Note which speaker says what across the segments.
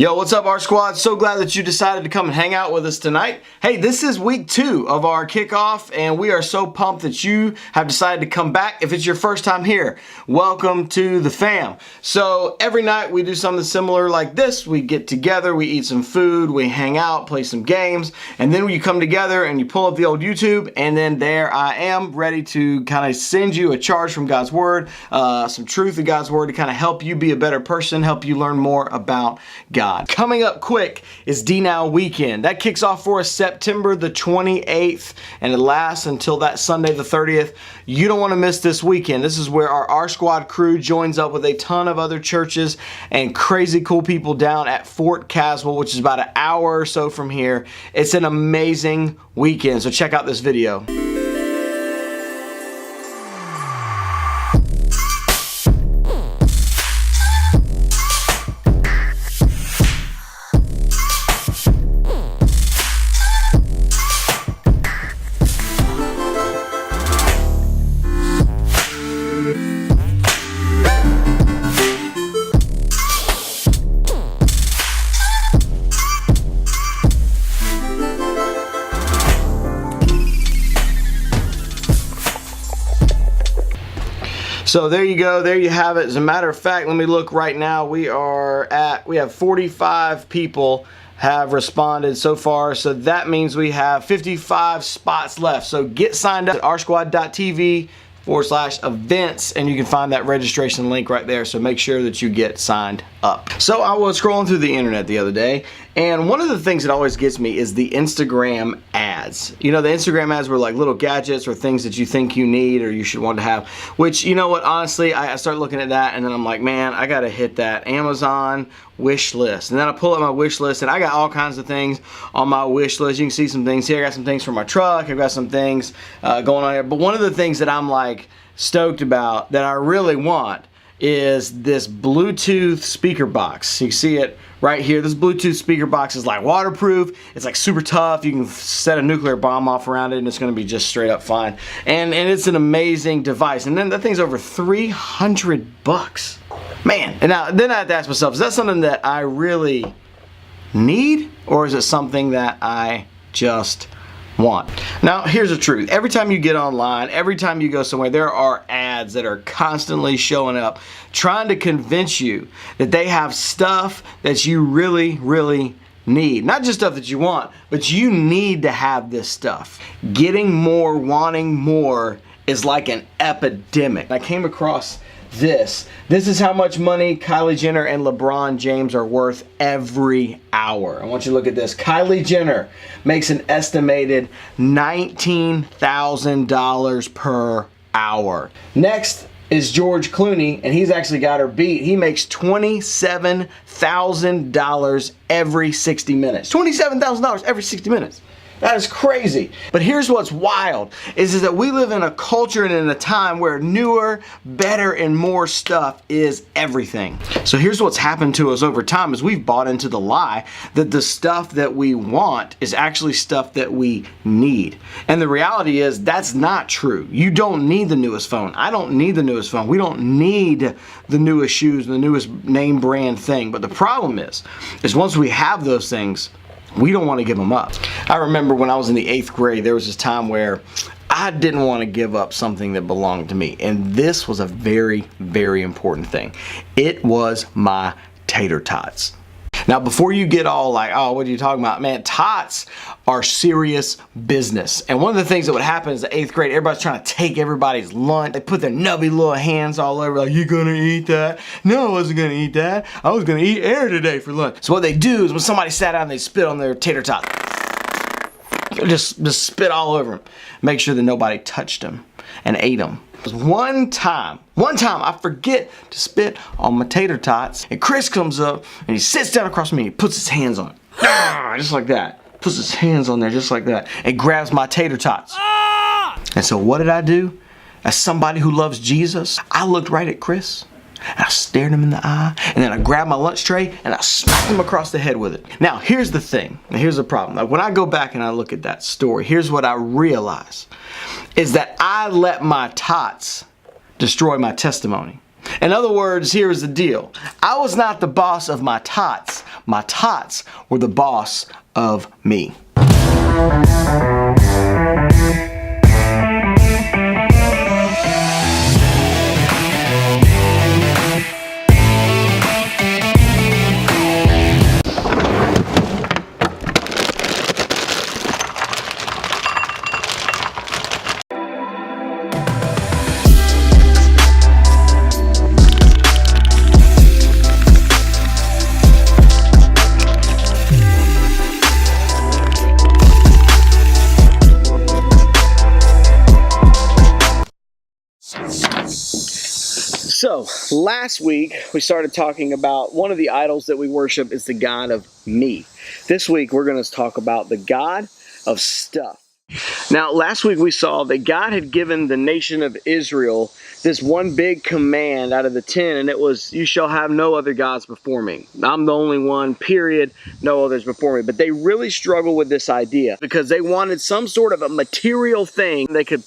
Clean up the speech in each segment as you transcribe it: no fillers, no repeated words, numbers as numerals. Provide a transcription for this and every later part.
Speaker 1: Yo, what's up, R Squad? So glad that you decided to come and hang out with us tonight. Hey, this is week 2 of our kickoff, and we are so pumped that you have decided to come back. If it's your first time here, welcome to the fam. So every night we do something similar like this. We get together, we eat some food, we hang out, play some games, and then you come together and you pull up the old YouTube, and then there I am, ready to kind of send you a charge from God's Word, some truth of God's Word to kind of help you be a better person, help you learn more about God. Coming up quick is DNOW Weekend. That kicks off for us September the 28th, and it lasts until that Sunday the 30th. You don't want to miss this weekend. This is where our R Squad crew joins up with a ton of other churches and crazy cool people down at Fort Caswell, which is about an hour or so from here. It's an amazing weekend, so check out this video. So there you go, there you have it. As a matter of fact, let me look right now. We have 45 people have responded so far. So that means we have 55 spots left. So get signed up at rsquad.tv/events, and you can find that registration link right there. So make sure that you get signed up. So I was scrolling through the internet the other day, and one of the things that always gets me is the Instagram ads. You know, the Instagram ads were like little gadgets or things that you think you need or you should want to have, which, you know what, honestly, I start looking at that and then I'm like, man, I gotta hit that Amazon wish list. And then I pull up my wish list and I got all kinds of things on my wish list. You can see some things here. I got some things for my truck. I've got some things going on here. But one of the things that I'm like stoked about that I really want is this Bluetooth speaker box. You see it right here. This Bluetooth speaker box is like waterproof. It's like super tough. You can set a nuclear bomb off around it and it's going to be just straight up fine. And it's an amazing device. And then that thing's over 300 bucks. Man, and now then I have to ask myself, is that something that I really need, or is it something that I just want? Now, here's the truth. Every time you get online, every time you go somewhere, there are ads that are constantly showing up trying to convince you that they have stuff that you really, really need. Not just stuff that you want, but you need to have this stuff. Getting more, wanting more is like an epidemic. I came across this. This is how much money Kylie Jenner and LeBron James are worth every hour. I want you to look at this. Kylie Jenner makes an estimated $19,000 per hour. Next is George Clooney, and he's actually got her beat. He makes $27,000 every 60 minutes. $27,000 every 60 minutes. That is crazy. But here's what's wild, is that we live in a culture and in a time where newer, better, and more stuff is everything. So here's what's happened to us over time is we've bought into the lie that the stuff that we want is actually stuff that we need. And the reality is that's not true. You don't need the newest phone. I don't need the newest phone. We don't need the newest shoes, the newest name brand thing. But the problem is once we have those things, we don't want to give them up. I remember when I was in the 8th grade, there was this time where I didn't want to give up something that belonged to me. And this was a very, very important thing. It was my tater tots. Now, before you get all like, oh, what are you talking about? Man, tots are serious business. And one of the things that would happen is the 8th grade, everybody's trying to take everybody's lunch. They put their nubby little hands all over, like, you gonna eat that? No, I wasn't gonna eat that. I was gonna eat air today for lunch. So what they do is when somebody sat down, they spit on their tater tot. Just spit all over them. Make sure that nobody touched them and ate them. One time I forget to spit on my tater tots, and Chris comes up and he sits down across from me and he puts his hands on it. Just like that. Puts his hands on there just like that and grabs my tater tots. And so what did I do? As somebody who loves Jesus, I looked right at Chris and I stared him in the eye, and then I grabbed my lunch tray and I smacked him across the head with it. Now here's the thing, here's the problem. Like, when I go back and I look at that story, here's what I realize, is that I let my tots destroy my testimony. In other words, here's the deal. I was not the boss of my tots. My tots were the boss of me. So, last week we started talking about one of the idols that we worship is the God of me. This week we're going to talk about the God of stuff. Now, last week we saw that God had given the nation of Israel this one big command out of the 10, and it was, you shall have no other gods before me. I'm the only one, period, no others before me. But they really struggled with this idea because they wanted some sort of a material thing they could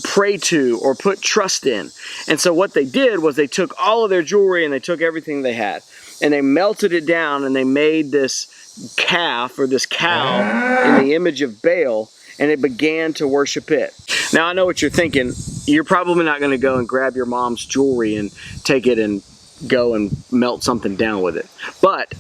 Speaker 1: pray to or put trust in. And so what they did was they took all of their jewelry and they took everything they had and they melted it down and they made this calf or this cow in the image of Baal, and it began to worship it. Now I know what you're thinking. You're probably not going to go and grab your mom's jewelry and take it and go and melt something down with it. But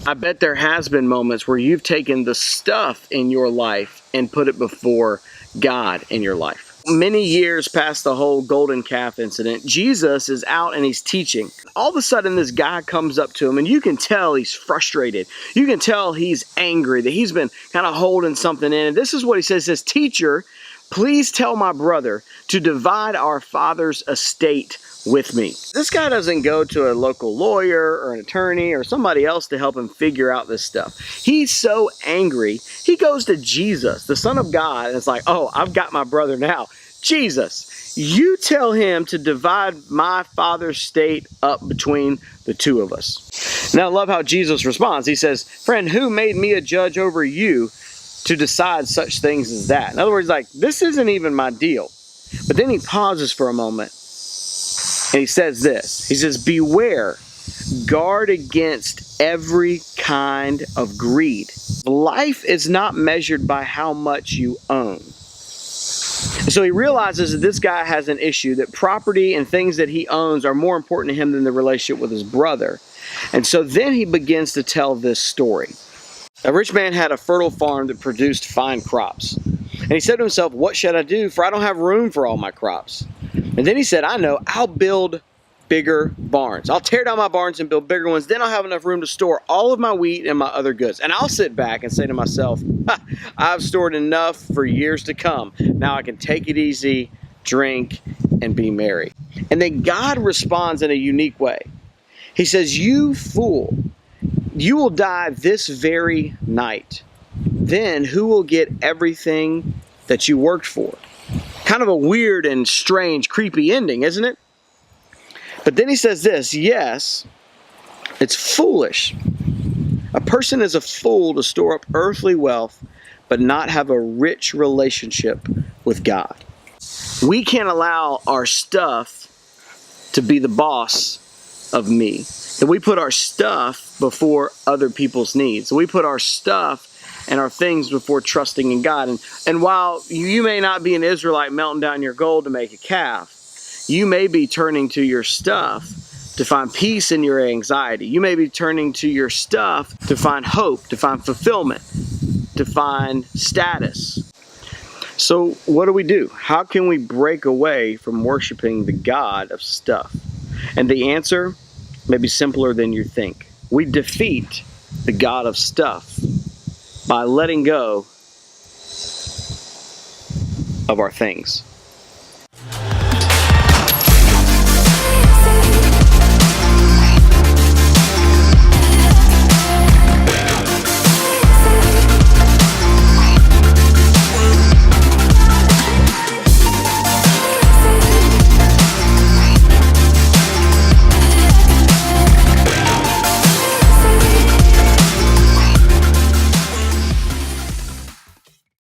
Speaker 1: I bet there has been moments where you've taken the stuff in your life and put it before God in your life. Many years past the whole golden calf incident, Jesus is out and he's teaching. All of a sudden, this guy comes up to him, and you can tell he's frustrated. You can tell he's angry, that he's been kind of holding something in. And this is what he says, "Teacher, please tell my brother to divide our father's estate with me." This guy doesn't go to a local lawyer or an attorney or somebody else to help him figure out this stuff. He's so angry, he goes to Jesus, the Son of God, and it's like, oh, I've got my brother now. Jesus, you tell him to divide my father's estate up between the two of us. Now I love how Jesus responds. He says, "Friend, who made me a judge over you to decide such things as that?" In other words, like, this isn't even my deal. But then he pauses for a moment and he says this. He says, "Beware, guard against every kind of greed. Life is not measured by how much you own." So he realizes that this guy has an issue, that property and things that he owns are more important to him than the relationship with his brother. And so then he begins to tell this story. A rich man had a fertile farm that produced fine crops. And he said to himself, "What should I do? For I don't have room for all my crops." And then he said, "I know, I'll build bigger barns. I'll tear down my barns and build bigger ones. Then I'll have enough room to store all of my wheat and my other goods. And I'll sit back and say to myself, I've stored enough for years to come. Now I can take it easy, drink, and be merry." And then God responds in a unique way. He says, "You fool, you will die this very night. Then who will get everything that you worked for?" Kind of a weird and strange, creepy ending, isn't it? But then he says this, "Yes, it's foolish. A person is a fool to store up earthly wealth, but not have a rich relationship with God." We can't allow our stuff to be the boss of me. That we put our stuff before other people's needs. We put our stuff and our things before trusting in God. And while you may not be an Israelite melting down your gold to make a calf, you may be turning to your stuff to find peace in your anxiety. You may be turning to your stuff to find hope, to find fulfillment, to find status. So what do? How can we break away from worshiping the God of stuff? And the answer may be simpler than you think. We defeat the God of stuff by letting go of our things.